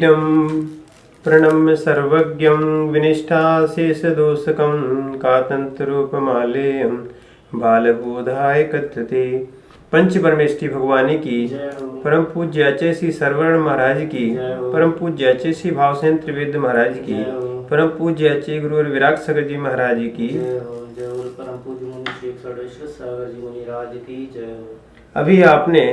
शरीरं प्रणम्य सर्वज्ञं विनिष्ठाशेषदोषकं कातंतरूपमालेयं बालबोधाय कथ्यते। पंच परमेष्ठी भगवानी की, परम पूज्य आचार्य श्री सरवर्ण महाराज की, परम पूज्य आचार्य श्री भावसेन त्रिवेद महाराज की, परम पूज्य आचार्य गुरु विराग सागर जी महाराज की। परम पूज्य मुनि श्री षोडश सागर जी मुनि राज की जय। अभी आपने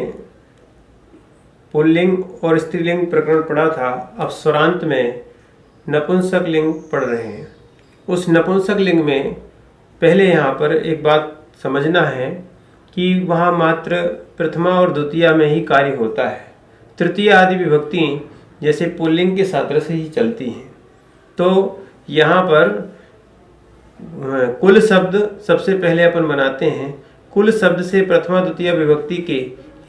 पुल्लिंग और स्त्रीलिंग प्रकरण पढ़ा था। अब स्वरांत में नपुंसक लिंग पढ़ रहे हैं। उस नपुंसक लिंग में पहले यहाँ पर एक बात समझना है कि वहाँ मात्र प्रथमा और द्वितीया में ही कार्य होता है। तृतीय आदि विभक्ति जैसे पुल्लिंग के सात्र से ही चलती हैं। तो यहाँ पर कुल शब्द सबसे पहले अपन बनाते हैं। कुल शब्द से प्रथमा द्वितीय विभक्ति के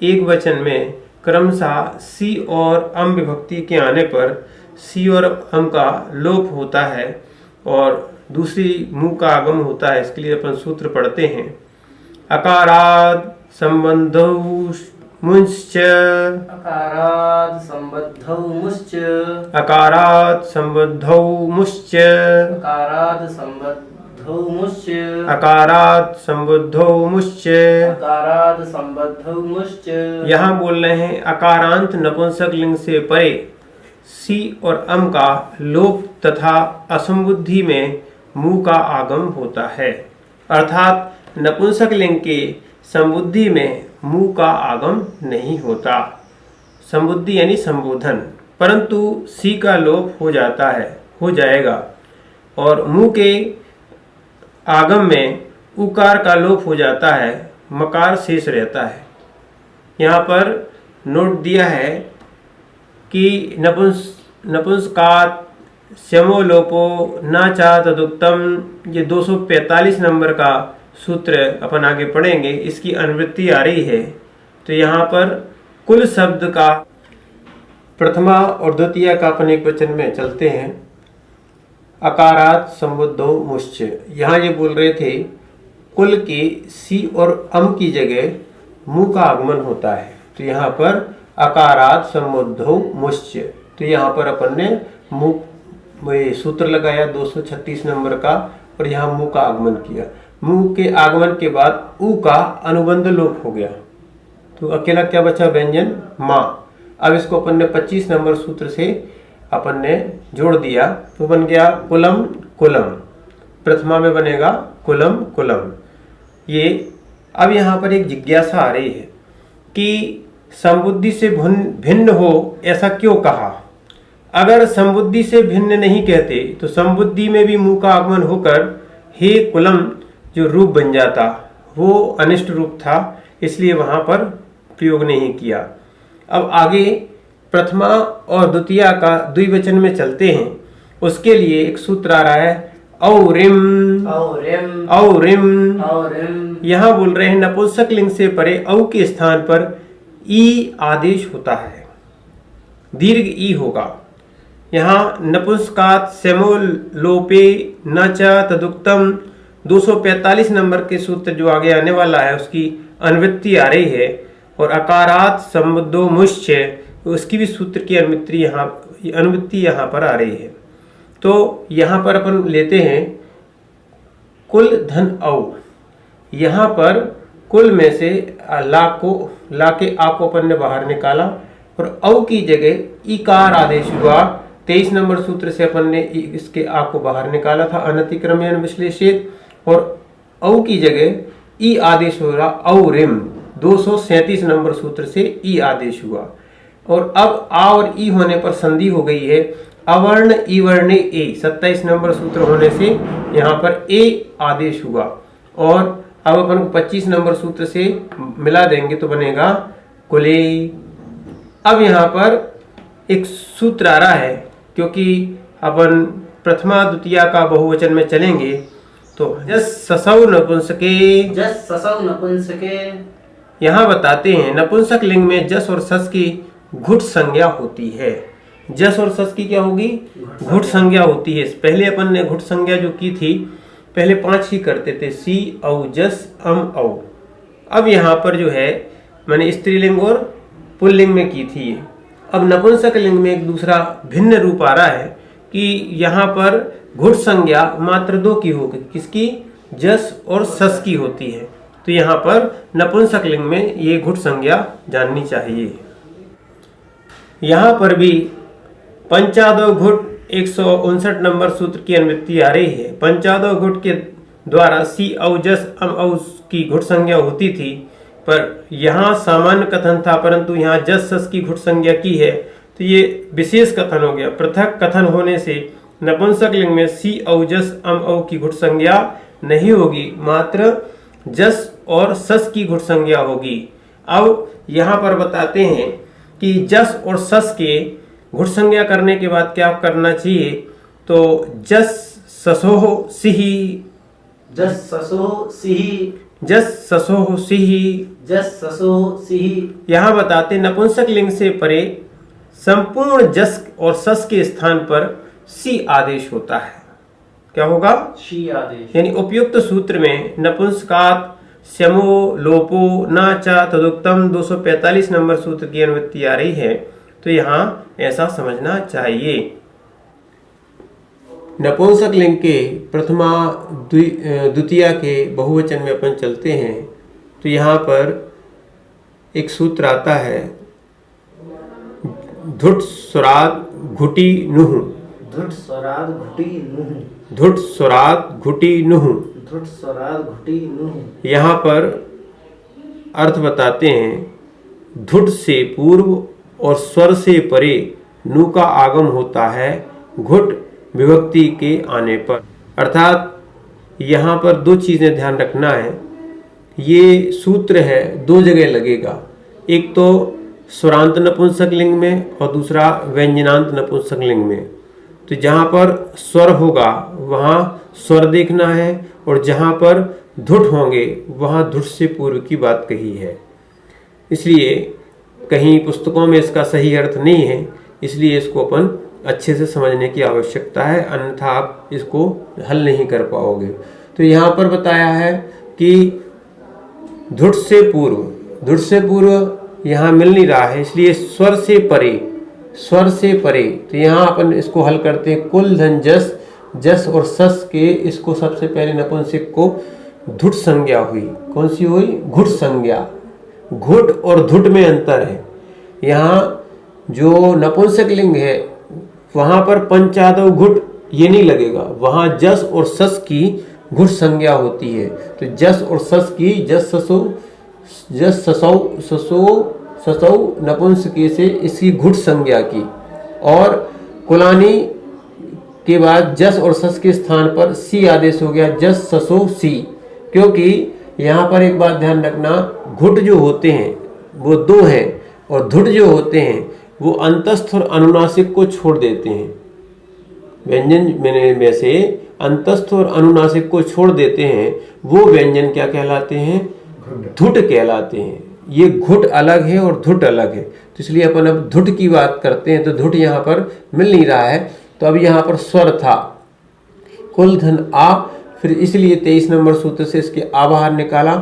एक वचन में क्रमशः सी और अम विभक्ति के आने पर सी और अम का लोप होता है और दूसरी मुंह का आगम होता है। इसके लिए अपन सूत्र पढ़ते हैं। अकाराद संबंधौ मुंश्च, अकाराद संबद्धौ मुश्च, अकारात संबद्धौ मुश्च, अकाराद संबद्धौ मुश्च, अकारात संबद्धौ मुश्च, अकाराद संबद्धौ मुश्च। यहाँ बोल रहे हैं अकारांत नपुंसक लिंग से परे सी और अम का लोप तथा असंबुद्धि में मुंह का आगम होता है। अर्थात नपुंसक लिंग के संबुद्धि में मुंह का आगम नहीं होता। संबुद्धि यानी संबोधन, परंतु सी का लोप हो जाता है, हो जाएगा और मुंह के आगम में उकार का लोप हो जाता है, मकार शेष रहता है। यहाँ पर नोट दिया है कि नपुंसकात श्यमो लोपो न चा तदुक्तम, ये 245 नंबर का सूत्र अपन आगे पढ़ेंगे। इसकी अनुवृत्ति आ रही है। तो यहाँ पर कुल शब्द का प्रथमा और द्वितीय का अपन एक वचन में चलते हैं। अकारात संबद्धो मुश्च, यहाँ ये बोल रहे थे कुल के सी और अम की जगह मुंह का आगमन होता है। तो यहाँ पर अकारात संबद्धो मुश्च, तो यहाँ पर अपन ने मुंह सूत्र लगाया 236 नंबर का और यहाँ मुंह का आगमन किया। मुंह के आगमन के बाद ऊ का अनुबंध लोप हो गया, तो अकेला क्या बचा? व्यंजन माँ। अब इसको अपन ने 25 नंबर सूत्र से अपन ने जोड़ दिया तो बन गया कुलम कुलम। प्रथमा में बनेगा कुलम कुलम। ये अब यहाँ पर एक जिज्ञासा आ रही है कि संबुद्धि से भिन्न हो ऐसा क्यों कहा? अगर संबुद्धि से भिन्न नहीं कहते तो संबुद्धि में भी मुंह का आगमन होकर हे कुलम जो रूप बन जाता, वो अनिष्ट रूप था, इसलिए वहां पर प्रयोग नहीं किया। अब आगे प्रथमा और द्वितीया का द्विवचन में चलते हैं। उसके लिए एक सूत्र आ रहा है औरिम औरिम औरिम। औरिम। यहाँ बोल रहे हैं नपुंसक लिंग से परे औ के स्थान पर ई आदेश होता है, दीर्घ ई होगा। यहाँ नपुंसकात सेमो लोपे न च तदुक्तम 245 नंबर के सूत्र जो आगे आने वाला है उसकी अनुवृत्ति आ रही है। और अकारात संबद्धो मुश्च, उसकी भी सूत्र की अनुवृत्ति यहाँ पर आ रही है। तो यहाँ पर अपन लेते हैं कुल धन औ। यहाँ पर कुल में से ला के आ को अपन ने बाहर निकाला और औ की जगह इकार आदेश हुआ। 23 नंबर सूत्र से अपन ने इसके आ को बाहर निकाला था अनतिक्रम्यन विश्लेषित, और औ की जगह ई आदेश हो रहा औरिम। 237 नंबर सूत्र से ई आदेश हुआ। और अब आ और ई होने पर संधि हो गई है अवर्ण ई वर्ण ए। 27 नंबर सूत्र होने से यहाँ पर ए आदेश हुआ। और अब अपन 25 नंबर सूत्र से मिला देंगे तो बनेगा कुले। अब यहाँ पर एक सूत्र आ रहा है, क्योंकि अपन प्रथमा द्वितीया का बहुवचन में चलेंगे तो जस ससौ नपुंसके, जस ससौ नपुंसके। यहाँ बताते हैं नपुंसक लिंग में जस और सस की घुट संज्ञा होती है। जस और सस की क्या होगी? घुट संज्ञा होती है। पहले अपन ने घुट संज्ञा जो की थी, पहले 5 ही करते थे, सी औ जस अम औ। अब यहाँ पर जो है मैंने स्त्रीलिंग और पुल्लिंग में की थी। अब नपुंसक लिंग में एक दूसरा भिन्न रूप आ रहा है कि यहाँ पर घुट संज्ञा मात्र दो की होगी, किसकी? जस और सस की होती है। तो यहाँ पर नपुंसक लिंग में ये घुट संज्ञा जाननी चाहिए। यहाँ पर भी पंचादो घुट 159 नंबर सूत्र की अनुवृत्ति आ रही है। पंचादो घुट के द्वारा सी औ जस अम औ की घुट संज्ञा होती थी, पर यहाँ सामान्य कथन था, परंतु यहाँ जस सस की घुट संज्ञा की है, तो ये विशेष कथन हो गया। पृथक कथन होने से नपुंसक लिंग में सी औ जस अम औ की घुट संज्ञा नहीं होगी, मात्र जस और सस की घुट संज्ञा होगी। अब यहाँ पर बताते हैं कि जस और सस के घुट संज्ञा करने के बाद क्या करना चाहिए। तो जस ससोह सिही, जस ससो सिही, जस ससोह सिही, जस ससो सिही। यहाँ बताते नपुंसक लिंग से परे संपूर्ण जस और सस के स्थान पर सी आदेश होता है। क्या होगा? शी आदेश। यानी उपयुक्त सूत्र में नपुंसकात श्यमो लोपो न च तदुक्तम 245 नंबर सूत्र की अनुवृत्ति आ रही है, तो यहाँ ऐसा समझना चाहिए। नपुंसक लिंग के प्रथमा द्वितीया के बहुवचन में अपन चलते हैं, तो यहाँ पर एक सूत्र आता है धुट स्वराद घुटी नुह, धुट स्वराद घुटी नुह, धुट स्वराद घुटी नुह। धुट स्वराद घुटी नुह। यहाँ पर अर्थ बताते हैं धुट से पूर्व और स्वर से परे नु का आगम होता है घुट विभक्ति के आने पर। अर्थात यहाँ पर दो चीजें ध्यान रखना है। ये सूत्र है दो जगह लगेगा, एक तो स्वरांत नपुंसक लिंग में और दूसरा व्यंजनांत नपुंसक लिंग में। तो जहाँ पर स्वर होगा वहाँ स्वर देखना है, और जहाँ पर धुट होंगे वहाँ धुट से पूर्व की बात कही है। इसलिए कहीं पुस्तकों में इसका सही अर्थ नहीं है, इसलिए इसको अपन अच्छे से समझने की आवश्यकता है, अन्यथा आप इसको हल नहीं कर पाओगे। तो यहाँ पर बताया है कि धुट से पूर्व, धुट से पूर्व यहाँ मिल नहीं रहा है, इसलिए स्वर से परे, स्वर से परे। तो यहाँ अपन इसको हल करते हैं कुल धन जस, जस और सस के इसको सबसे पहले नपुंसक को धुट संज्ञा हुई। कौन सी हुई? घुट संज्ञा। घुट और धुट में अंतर है। यहाँ जो नपुंसक लिंग है वहां पर पंचादो घुट ये नहीं लगेगा, वहां जस और सस की घुट संज्ञा होती है। तो जस और सस की जस ससो, जस ससौ, ससो ससौ नपुंसकी से इसकी घुट संज्ञा की, और कुलानी के बाद जस और सस के स्थान पर सी आदेश हो गया, जस ससो सी। क्योंकि यहाँ पर एक बात ध्यान रखना, घुट जो होते हैं वो दो हैं, और धुट जो होते हैं वो अंतस्थ और अनुनासिक को छोड़ देते हैं। व्यंजन में से अंतस्थ और अनुनासिक को छोड़ देते हैं, वो व्यंजन क्या कहलाते हैं? धुट कहलाते हैं। ये घुट अलग है और धुट अलग है। तो इसलिए अपन अब धुट की बात करते हैं, तो धुट यहाँ पर मिल नहीं रहा है, तो अब यहाँ पर स्वर था कुल धन आ, फिर इसलिए 23 नंबर सूत्र से इसके आ बाहर निकाला।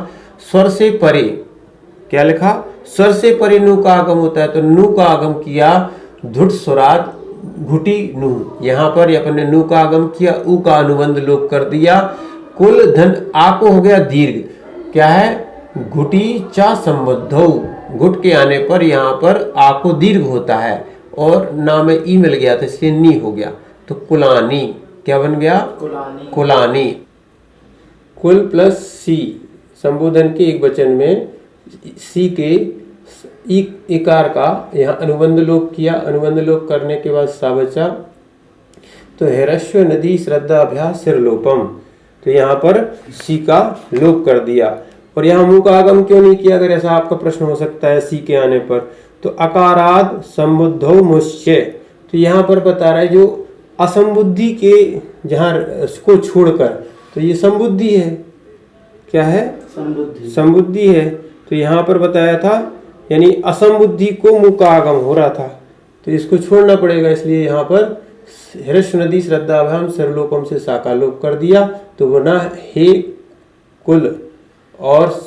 स्वर से परे क्या लिखा? स्वर से परे नु का आगम होता है, तो नु का आगम किया धुट स्वराद घुटी नु। यहाँ पर अपन ने नु का आगम किया, उ का अनुबंध लोप कर दिया। कुल धन आ को हो गया दीर्घ, क्या है? घुटी चा संबद्धौ। घुट के आने पर यहाँ पर आ को दीर्घ होता है, और ना में ई मिल गया था इसलिए नी हो गया, तो कुलानी। क्या बन गया? कुलानी। कुलानी। कुल प्लस सी संबोधन के एक वचन में सी के इकार का यहाँ अनुबंध लोप किया। अनुबंध लोप करने के बाद सा बचा, तो हैरस्व नदी श्रद्धाभ्यास सिरलोपम। तो यहाँ पर सी का लोप कर दिया। और यहाँ मुंह का आगम क्यों नहीं किया? अगर ऐसा आपका प्रश्न हो सकता है सी के आने पर, तो अकाराद संबुद्धो मुश्चय। तो यहाँ पर बता रहा है जो असंबुद्धि के जहाँ को छोड़कर, तो ये संबुद्धि है। क्या है? संबुद्धि। संबुद्धि है। तो यहाँ पर बताया था यानी असंबुद्धि को मुंह का आगम हो रहा था, तो इसको छोड़ना पड़ेगा। इसलिए यहाँ पर हृष्व नदी श्रद्धाभ्याम सरलोपम से साका लोप कर दिया, तो वो ना हे कुल, और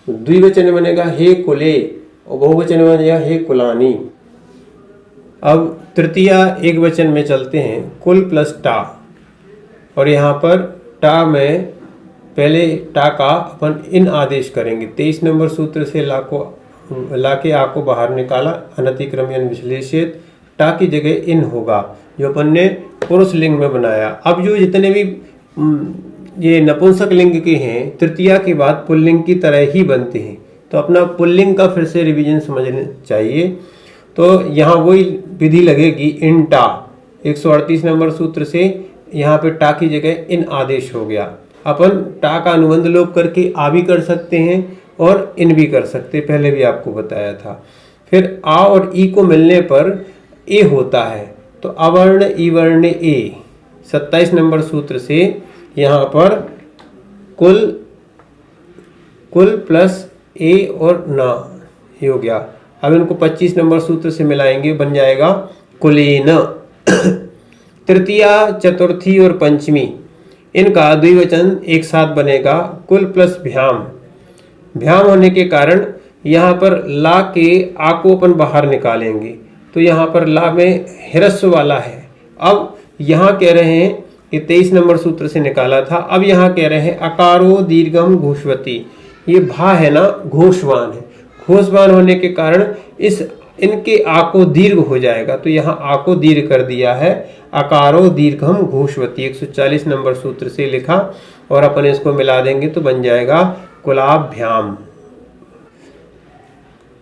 द्विवचन बनेगा हे कुले, और बहुवचन बनेगा हे कुलानी। अब तृतीया एक वचन में चलते हैं, कुल प्लस टा, और यहाँ पर टा में पहले टा का अपन इन आदेश करेंगे। 23 नंबर सूत्र से लाके आ को बाहर निकाला, अनतिक्रम्यन विश्लेषित, टा की जगह इन होगा जो अपन ने पुरुष लिंग में बनाया। अब जो जितने भी ये नपुंसक लिंग के हैं तृतीया के बाद पुल्लिंग की तरह ही बनते हैं, तो अपना पुल्लिंग का फिर से रिवीजन समझना चाहिए। तो यहाँ वही विधि लगेगी, इन टा 138 नंबर सूत्र से यहाँ पे टा की जगह इन आदेश हो गया। अपन टा का अनुबंध लोप करके आ भी कर सकते हैं और इन भी कर सकते हैं, पहले भी आपको बताया था। फिर आ और ई को मिलने पर ए होता है, तो अवर्ण ई वर्ण ए 27 नंबर सूत्र से यहाँ पर कुल प्लस ए और ना ये हो गया। अब इनको 25 नंबर सूत्र से मिलाएंगे, बन जाएगा कुलेन। तृतीया, चतुर्थी और पंचमी इनका द्विवचन एक साथ बनेगा, कुल प्लस भ्याम। भ्याम होने के कारण यहाँ पर ला के आ को अपन बाहर निकालेंगे, तो यहाँ पर ला में हिरस्व वाला है। अब यहाँ कह रहे हैं कि 23 नंबर सूत्र से निकाला था, अब यहाँ कह रहे हैं अकारो दीर्घम घोषवती, ये भा है ना, घोषवान है। घोषवान होने के कारण इनके आ को दीर्घ हो जाएगा, तो यहाँ आ को दीर्घ कर दिया है, अकारो दीर्घम घोषवती 140 नंबर सूत्र से लिखा, और अपन इसको मिला देंगे तो बन जाएगा कुलाभ्याम।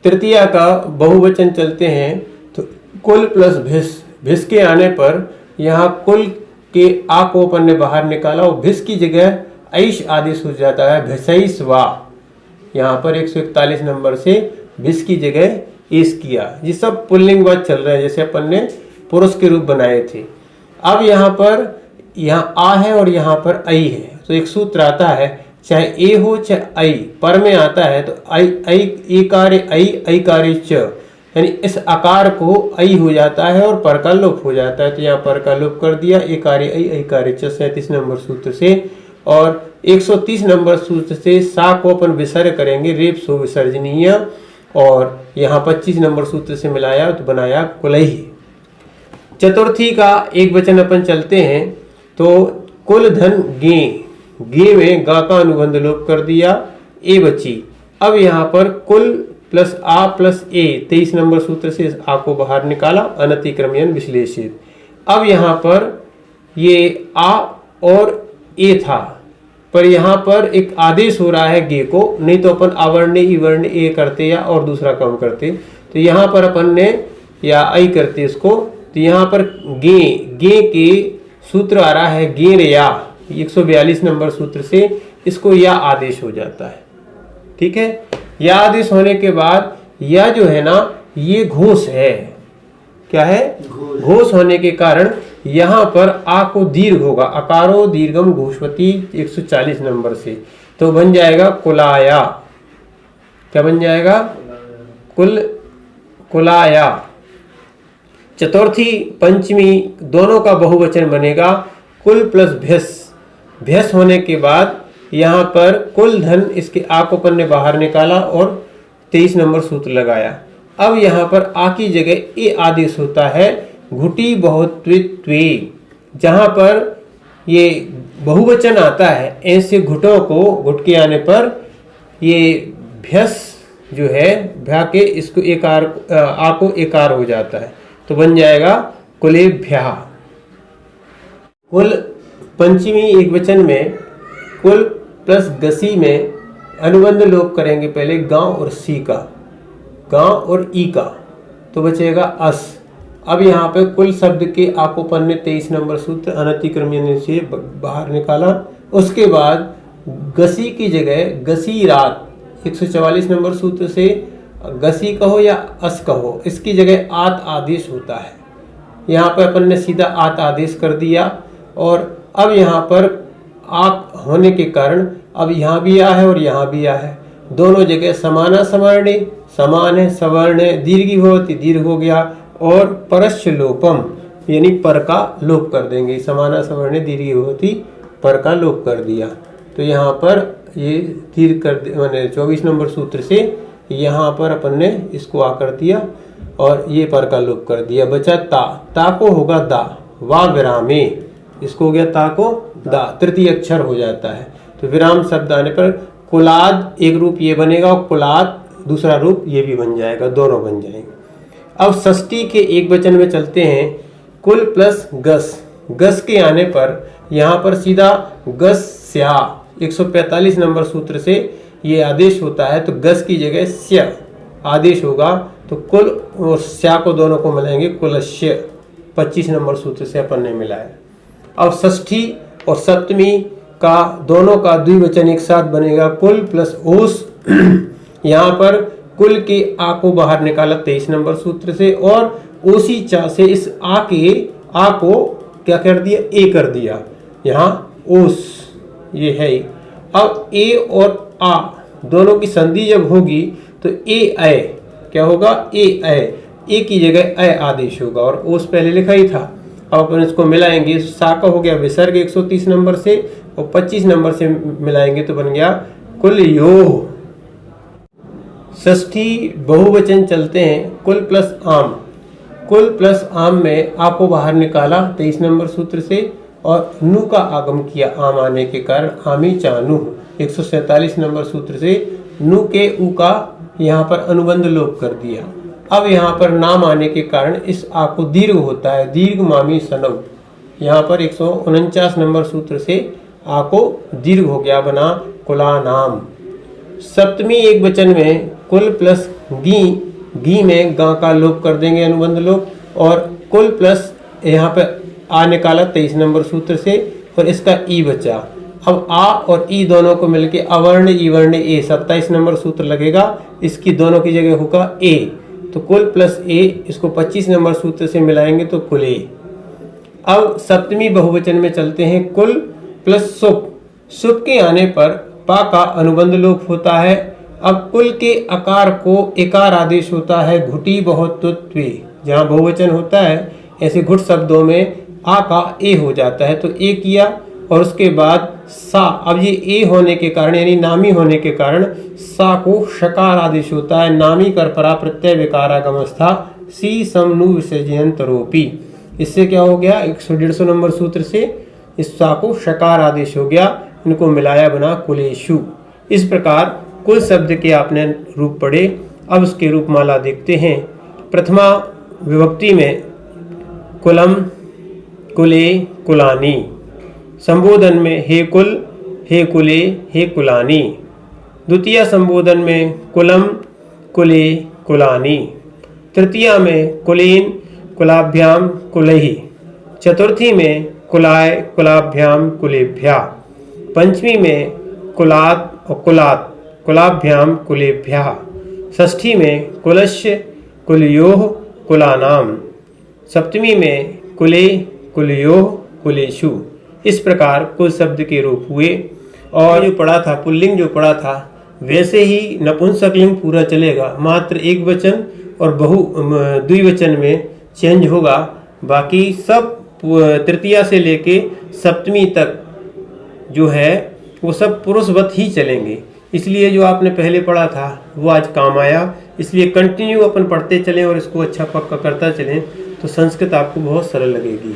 तृतीया का बहुवचन चलते हैं, तो कुल प्लस भिस, भिस के आने पर यहाँ कुल के आ को अपन ने बाहर निकाला और भिस की जगह ऐश आदेश हो जाता है, भिसैस वा। यहाँ पर 141 नंबर से भिस की जगह एस किया। ये सब पुल्लिंग वाद चल रहे हैं, जैसे अपन ने पुरुष के रूप बनाए थे। अब यहाँ आ है और यहाँ पर आई है, तो एक सूत्र आता है, चाहे ए हो चाहे आई, पर में आता है तो आई एकारे आई कारे च, यानी इस आकार को आई हो जाता है और पर का लोप हो जाता है, तो यहाँ पर का लोप कर दिया, एकारे आई कारे च 37 नंबर सूत्र से। और 130 नंबर सूत्र से सा को अपन विसर्ग करेंगे, रेप सो विसर्जनीय, और यहाँ 25 नंबर सूत्र से मिलाया तो बनाया कुलही। चतुर्थी का एक वचन अपन चलते हैं, तो कुल धन गे, गे में गा का अनुबंध लोप कर दिया, ए बची। अब यहाँ पर कुल प्लस आ प्लस ए 23 नंबर सूत्र से आ को बाहर निकाला, अनतिक्रम्यन विश्लेषित। अब यहाँ पर ये आ और ए था, पर यहाँ पर एक आदेश हो रहा है गे को, नहीं तो अपन आवर्ण ई वर्ण ए करते या और दूसरा काम करते, तो यहाँ पर अपन ने या आई करते इसको, तो यहाँ पर गे के सूत्र आ रहा है गे रे या 142 नंबर सूत्र से, इसको या आदेश हो जाता है। ठीक है, या आदेश होने के बाद या जो है ना ये घोष है, क्या है, घोष होने के कारण यहाँ पर आ को दीर्घ होगा, अकारो दीर्घम घोषवती 140 नंबर से, तो बन जाएगा कुलाया। क्या बन जाएगा, कुलाया। चतुर्थी पंचमी दोनों का बहुवचन बनेगा, कुल प्लस भ्यस। भ्यस होने के बाद यहाँ पर कुल धन, इसके आ को अपन ने बाहर निकाला और 23 नंबर सूत्र लगाया। अब यहाँ पर आ की जगह ए आदेश होता है, घुटी बहुत्वित्वे। जहाँ पर ये बहुवचन आता है, ऐसे घुटों को घुट के आने पर ये भ्यस जो है भ्या के इसको एकार, आ को एकार हो जाता है, तो बन जाएगा कुलेभ्या। कुल पंचमी एक वचन में कुल प्लस गसी में अनुबंध लोप करेंगे, पहले गांव और सी का, गांव और ई का, तो बचेगा अस। अब यहाँ पे कुल शब्द के आकोपन ने 23 नंबर सूत्र अनतिक्रम्यन से बाहर निकाला। उसके बाद गसी की जगह गसी रात 144 नंबर सूत्र से गसी कहो या अस कहो, इसकी जगह आत आदेश होता है। यहाँ पर अपन ने सीधा आत आदेश कर दिया, और अब यहाँ पर आत होने के कारण अब यहाँ भी आ है और यहाँ भी आ है, दोनों जगह समाना सवर्णे, समान है, सवर्ण है, दीर्घी भवति दीर्घ हो गया, और परस्य लोपम यानी पर का लोप कर देंगे, समाना सवर्णे दीर्घी भवति पर का लोप कर दिया। तो यहाँ पर ये दीर्घ कर मैंने 24 नंबर सूत्र से यहाँ पर अपन ने इसको आ कर दिया और ये पर का लोप कर दिया, बचा ता। ता को होगा दा, वा विरामे, इसको हो गया ता को दा, तृतीय अक्षर हो जाता है। तो विराम शब्द आने पर कुलाद एक रूप ये बनेगा और कुलाद दूसरा रूप ये भी बन जाएगा, दोनों बन जाएंगे। अब षष्ठी के एक वचन में चलते हैं। कुल प्लस गस, गस के आने पर यहाँ पर सीधा गस स्या 145 नंबर सूत्र से ये आदेश होता है, तो गस की जगह स्या आदेश होगा, तो कुल और स्या को दोनों को मिलाएंगे कुलस्य 25 नंबर सूत्र से अपन ने मिलाया। अब षष्ठी और सप्तमी का दोनों का द्विवचन एक साथ बनेगा, कुल प्लस ओस। यहाँ पर कुल के आ को बाहर निकाला 23 नंबर सूत्र से और ओसी चा से इस आ को क्या कर दिया, ए कर दिया, यहाँ ओस ये है। अब ए और आ दोनों की संधि जब होगी तो ए ऐ क्या होगा, ए की जगह ऐ आदेश होगा और ओस पहले लिखा ही था। अब अपन इसको मिलाएंगे, सा का हो गया विसर्ग 130 नंबर से और 25 नंबर से मिलाएंगे तो बन गया कुल यो। षष्ठी बहुवचन चलते हैं। कुल प्लस आम, कुल प्लस आम में आ को बाहर निकाला 23 नंबर सूत्र से और नु का आगम किया आम आने के कारण आमी चानु 147 नंबर सूत्र से नु के उ का यहाँ पर अनुबंध लोप कर दिया। अब यहाँ पर नाम आने के कारण इस आ को दीर्घ होता है, दीर्घ मामी सनव, यहाँ पर 149 नंबर सूत्र से आ को दीर्घ हो गया, बना कुला नाम। सप्तमी एक वचन में कुल प्लस गी में गा का लोप कर देंगे, अनुबंध लोप, और कुल प्लस यहाँ पे आ निकाला 23 नंबर सूत्र से और इसका ई बचा। अब आ और ई दोनों को मिलके अवर्ण ई वर्ण ए 27 नंबर सूत्र लगेगा, इसकी दोनों की जगह होगा ए, तो कुल प्लस ए, इसको 25 नंबर सूत्र से मिलाएंगे तो कुल ए। अब सप्तमी बहुवचन में चलते हैं। कुल प्लस सुप, सुप के आने पर पा का अनुबंध लोप होता है। अब कुल के आकार को एकार आदेश होता है, घुटी बहुत्वे, जहाँ बहुवचन होता है ऐसे घुट शब्दों में आ का ए हो जाता है, तो ए किया और उसके बाद सा। अब ये ए होने के कारण यानी नामी होने के कारण सा को शकार आदेश होता है, नामी कर परा प्रत्यय विकारागमस्था सी सम नु विसर्जयंत रोपी। इससे क्या हो गया, 150 नंबर सूत्र से इस सा को शकार आदेश हो गया, इनको मिलाया बना कुलेशु। इस प्रकार कुल शब्द के आपने रूप पढ़े। अब उसके रूपमाला देखते हैं। प्रथमा विभक्ति में कुलम, कुले, कुलानी। संबोधन में हे कुल, हे कुले, हे कुलानी। द्वितीय संबोधन में कुलम, कुले, कुलानी। तृतीया में कुलीन, कुलाभ्याम, कुलहि। चतुर्थी में कुलाय, कुलाभ्याम, कुलेभ्या। पंचमी में कुलात और कुलात, कुलाभ्याम, कुलेभ्या। षष्ठी में कुलस्य, कुलयोः, कुलानाम। सप्तमी में कुले, कुलयोः, कुलेषु। इस प्रकार कुल शब्द के रूप हुए। और जो पढ़ा था पुल्लिंग जो पढ़ा था वैसे ही नपुंसकलिंग पूरा चलेगा, मात्र एक वचन और द्विवचन में चेंज होगा। बाकी सब तृतीया से लेके सप्तमी तक जो है वो सब पुरुषवत ही चलेंगे। इसलिए जो आपने पहले पढ़ा था वो आज काम आया। इसलिए कंटिन्यू अपन पढ़ते चलें और इसको अच्छा पक्का करता चलें तो संस्कृत आपको बहुत सरल लगेगी।